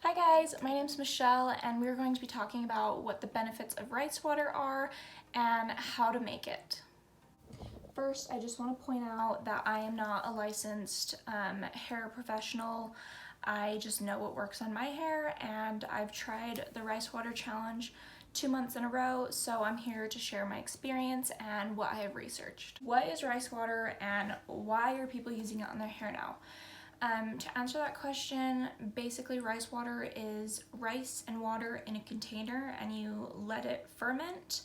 Hi guys, my name's Michelle and we're going to be talking about what the benefits of rice water are and how to make it. First, I just want to point out that I am not a licensed hair professional. I just know what works on my hair, and I've tried the rice water challenge 2 months in a row, so I'm here to share my experience and what I have researched. What is rice water and why are people using it on their hair now? To answer that question, basically rice water is rice and water in a container and you let it ferment.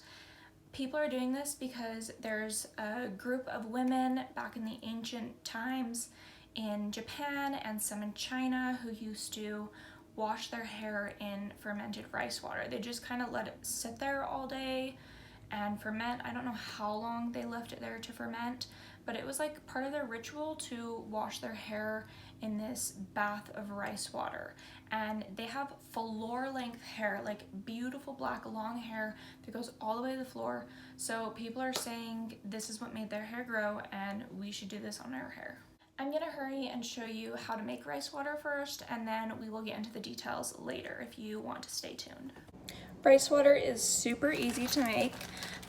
People are doing this because there's a group of women back in the ancient times in Japan and some in China who used to wash their hair in fermented rice water. They just kind of let it sit there all day and ferment. I don't know how long they left it there to ferment, but it was like part of their ritual to wash their hair in this bath of rice water. And they have floor length hair, like beautiful black long hair that goes all the way to the floor. So people are saying this is what made their hair grow and we should do this on our hair. I'm gonna hurry and show you how to make rice water first, and then we will get into the details later if you want to stay tuned. Rice water is super easy to make.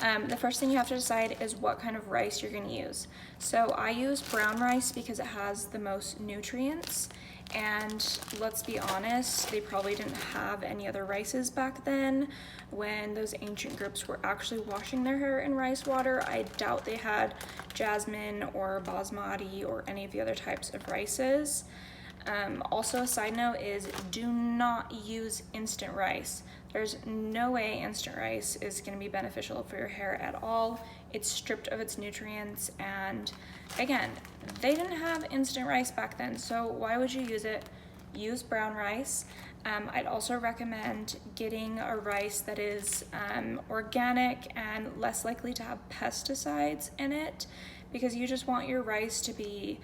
The first thing you have to decide is what kind of rice you're gonna use. So I use brown rice because it has the most nutrients, and let's be honest, they probably didn't have any other rices back then when those ancient groups were actually washing their hair in rice water. I doubt they had jasmine or basmati or any of the other types of rices. Also, a side note is do not use instant rice. There's no way instant rice is going to be beneficial for your hair at all. It's stripped of its nutrients, and again, they didn't have instant rice back then, so why would you use it? Use brown rice. I'd also recommend getting a rice that is organic and less likely to have pesticides in it, because you just want your rice to be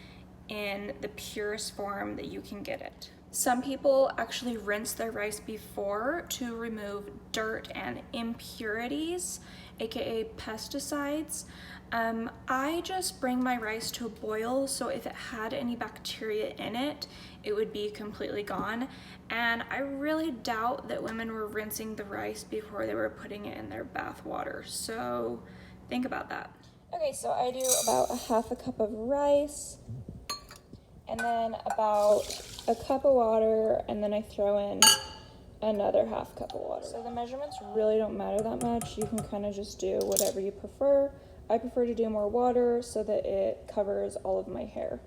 in the purest form that you can get it. Some people actually rinse their rice before to remove dirt and impurities, aka pesticides. I just bring my rice to a boil, so if it had any bacteria in it, it would be completely gone. And I really doubt that women were rinsing the rice before they were putting it in their bath water, so think about that. Okay, so I do about a half a cup of rice, and then about a cup of water, and then I throw in another half cup of water. So the measurements really don't matter that much. You can kind of just do whatever you prefer. I prefer to do more water so that it covers all of my hair.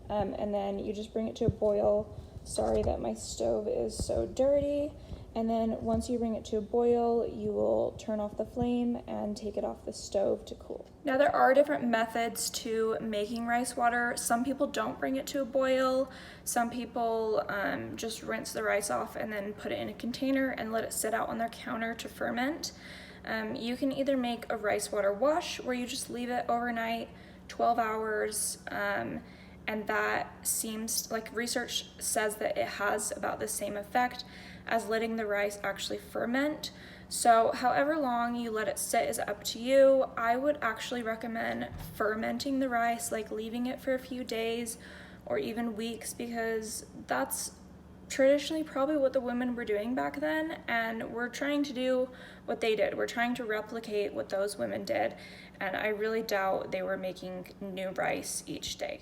And then you just bring it to a boil. Sorry that my stove is so dirty. And then once you bring it to a boil, you will turn off the flame and take it off the stove to cool. Now there are different methods to making rice water. Some people don't bring it to a boil. Some people just rinse the rice off and then put it in a container and let it sit out on their counter to ferment. You can either make a rice water wash where you just leave it overnight, 12 hours, and that seems like research says that it has about the same effect as letting the rice actually ferment. So however long you let it sit is up to you. I would actually recommend fermenting the rice, like leaving it for a few days or even weeks, because that's traditionally probably what the women were doing back then, and we're trying to do what they did. We're trying to replicate what those women did, and I really doubt they were making new rice each day.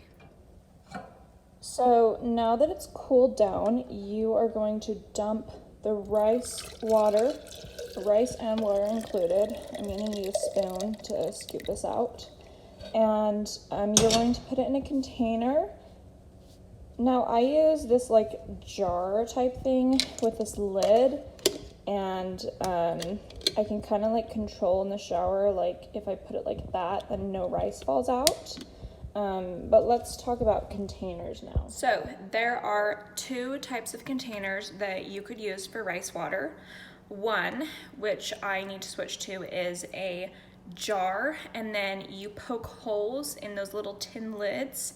So now that it's cooled down, you are going to dump the rice water, rice and water included. I'm going to use a spoon to scoop this out. And you're going to put it in a container. Now I use this like jar type thing with this lid, and I can kind of like control in the shower, like if I put it like that, then no rice falls out. But let's talk about containers now. So there are two types of containers that you could use for rice water. One, which I need to switch to, is a jar, and then you poke holes in those little tin lids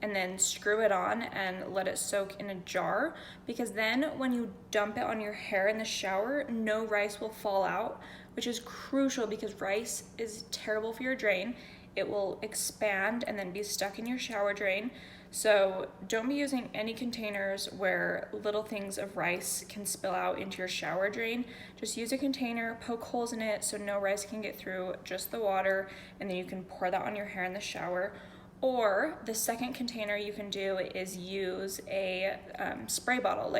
and then screw it on and let it soak in a jar, because then when you dump it on your hair in the shower, no rice will fall out, which is crucial because rice is terrible for your drain. it will expand and then be stuck in your shower drain. So don't be using any containers where little things of rice can spill out into your shower drain. Just use a container, poke holes in it so no rice can get through, just the water, and then you can pour that on your hair in the shower. Or the second container you can do is use a spray bottle,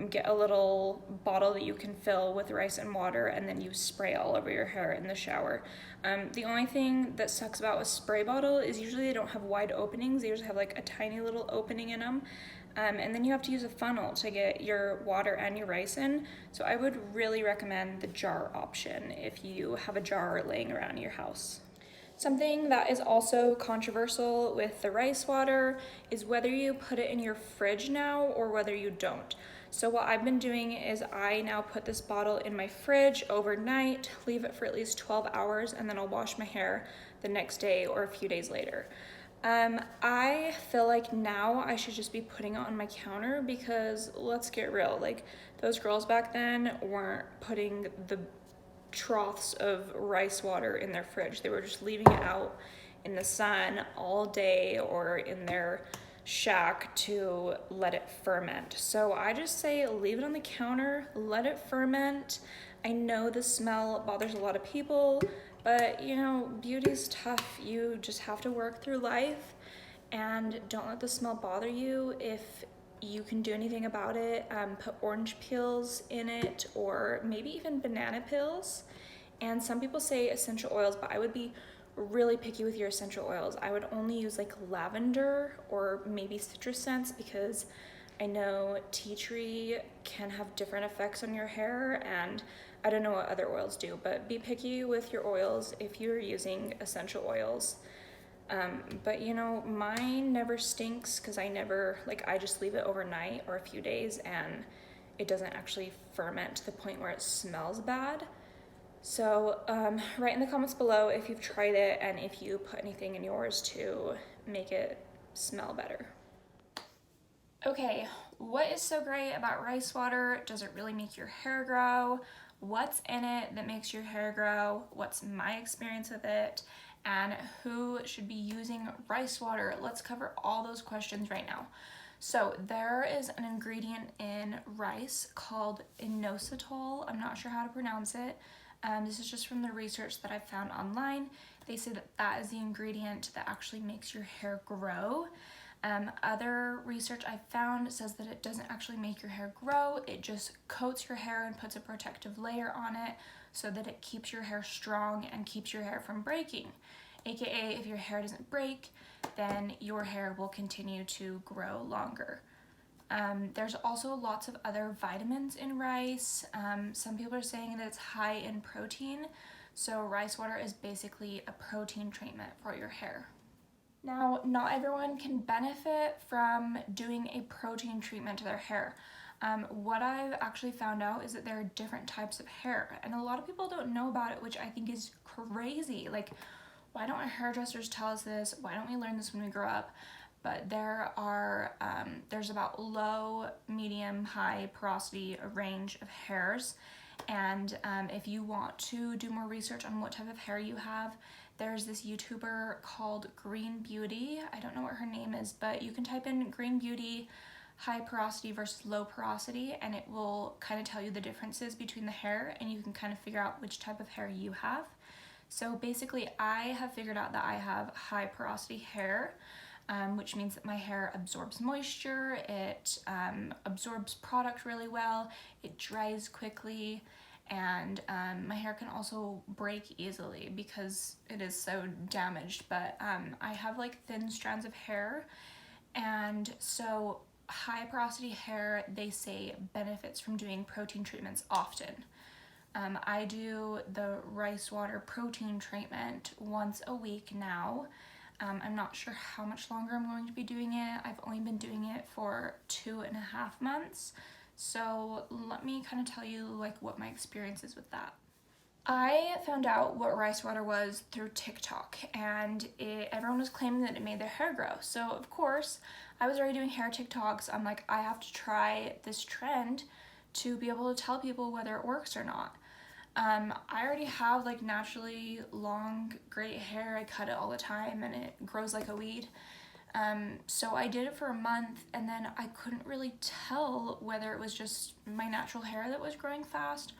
get a little bottle that you can fill with rice and water, and then you spray all over your hair in the shower. The only thing that sucks about a spray bottle is usually they don't have wide openings. They usually have like a tiny little opening in them. And then you have to use a funnel to get your water and your rice in. So I would really recommend the jar option if you have a jar laying around your house. Something that is also controversial with the rice water is whether you put it in your fridge now or whether you don't. So what I've been doing is I now put this bottle in my fridge overnight, leave it for at least 12 hours, and then I'll wash my hair the next day or a few days later. I feel like now I should just be putting it on my counter because let's get real, like those girls back then weren't putting the troughs of rice water in their fridge. They were just leaving it out in the sun all day or in their shack to let it ferment. So I just say leave it on the counter, let it ferment. I know the smell bothers a lot of people, but you know, beauty's tough. You just have to work through life and don't let the smell bother you. If you can do anything about it, put orange peels in it or maybe even banana peels. And some people say essential oils, but I would be really picky with your essential oils. I would only use like lavender or maybe citrus scents because I know tea tree can have different effects on your hair, and I don't know what other oils do, but be picky with your oils if you're using essential oils. But you know, mine never stinks because I just leave it overnight or a few days and it doesn't actually ferment to the point where it smells bad. So write in the comments below if you've tried it and if you put anything in yours to make it smell better. Okay, what is so great about rice water? Does it really make your hair grow? What's in it that makes your hair grow? What's my experience with it? And who should be using rice water? Let's cover all those questions right now. So there is an ingredient in rice called inositol. I'm not sure how to pronounce it. This is just from the research that I found online. They say that that is the ingredient that actually makes your hair grow. Other research I found says that it doesn't actually make your hair grow. It just coats your hair and puts a protective layer on it so that it keeps your hair strong and keeps your hair from breaking. AKA, if your hair doesn't break, then your hair will continue to grow longer. There's also lots of other vitamins in rice. Some people are saying that it's high in protein. So rice water is basically a protein treatment for your hair. Now, not everyone can benefit from doing a protein treatment to their hair. What I've actually found out is that there are different types of hair, and a lot of people don't know about it, which I think is crazy. Like, why don't our hairdressers tell us this? Why don't we learn this when we grow up? But there's about low, medium, high porosity range of hairs. And if you want to do more research on what type of hair you have, there's this YouTuber called Green Beauty. I don't know what her name is, but you can type in Green Beauty high porosity versus low porosity, and it will kind of tell you the differences between the hair, and you can kind of figure out which type of hair you have. So basically, I have figured out that I have high porosity hair, which means that my hair absorbs moisture, it absorbs product really well, it dries quickly, and my hair can also break easily because it is so damaged. But I have like thin strands of hair, and so high porosity hair, they say, benefits from doing protein treatments often. I do the rice water protein treatment once a week now. I'm not sure how much longer I'm going to be doing it. I've only been doing it for 2.5 months. So let me kind of tell you like what my experience is with that. I found out what rice water was through TikTok, and everyone was claiming that it made their hair grow. So of course, I was already doing hair TikToks. I'm like, I have to try this trend to be able to tell people whether it works or not. I already have like naturally long great hair. I cut it all the time and it grows like a weed. So I did it for a month and then I couldn't really tell whether it was just my natural hair that was growing fast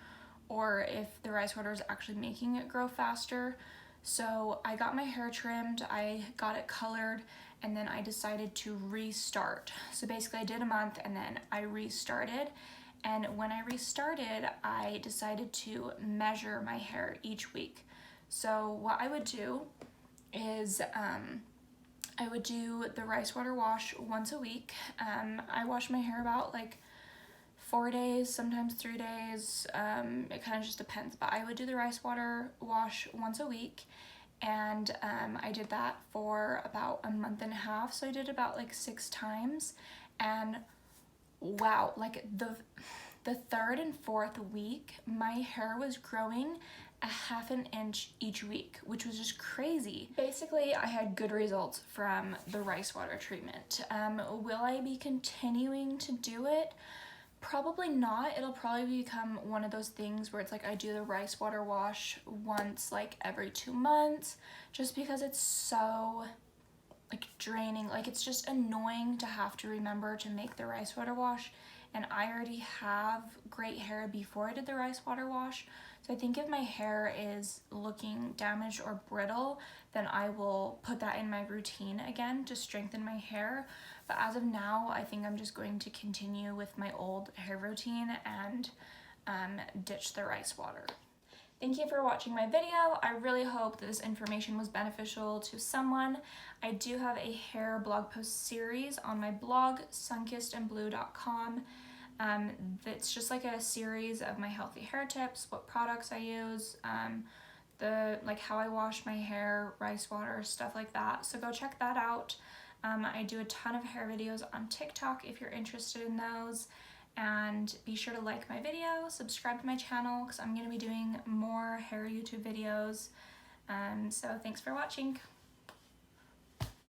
or if the rice water was actually making it grow faster. So I got my hair trimmed, I got it colored, and then I decided to restart. So basically I did a month and then I restarted. And when I restarted, I decided to measure my hair each week. So what I would do is I would do the rice water wash once a week. I wash my hair about like 4 days, sometimes 3 days. It kind of just depends, but I would do the rice water wash once a week. And I did that for about a month and a half. So I did about like 6 times. And wow, like the third and fourth week, my hair was growing a half an inch each week, which was just crazy. Basically, I had good results from the rice water treatment. Will I be continuing to do it? Probably not. It'll probably become one of those things where it's like I do the rice water wash once like every 2 months, just because it's so like draining. Like it's just annoying to have to remember to make the rice water wash, and I already have great hair before I did the rice water wash. So I think if my hair is looking damaged or brittle, then I will put that in my routine again to strengthen my hair. But as of now, I think I'm just going to continue with my old hair routine and ditch the rice water. Thank you for watching my video. I really hope that this information was beneficial to someone. I do have a hair blog post series on my blog, sunkissedandblue.com. That's just like a series of my healthy hair tips, what products I use, like how I wash my hair, rice water, stuff like that. So go check that out. I do a ton of hair videos on TikTok if you're interested in those. And be sure to like my video, subscribe to my channel because I'm going to be doing more hair YouTube videos. So thanks for watching.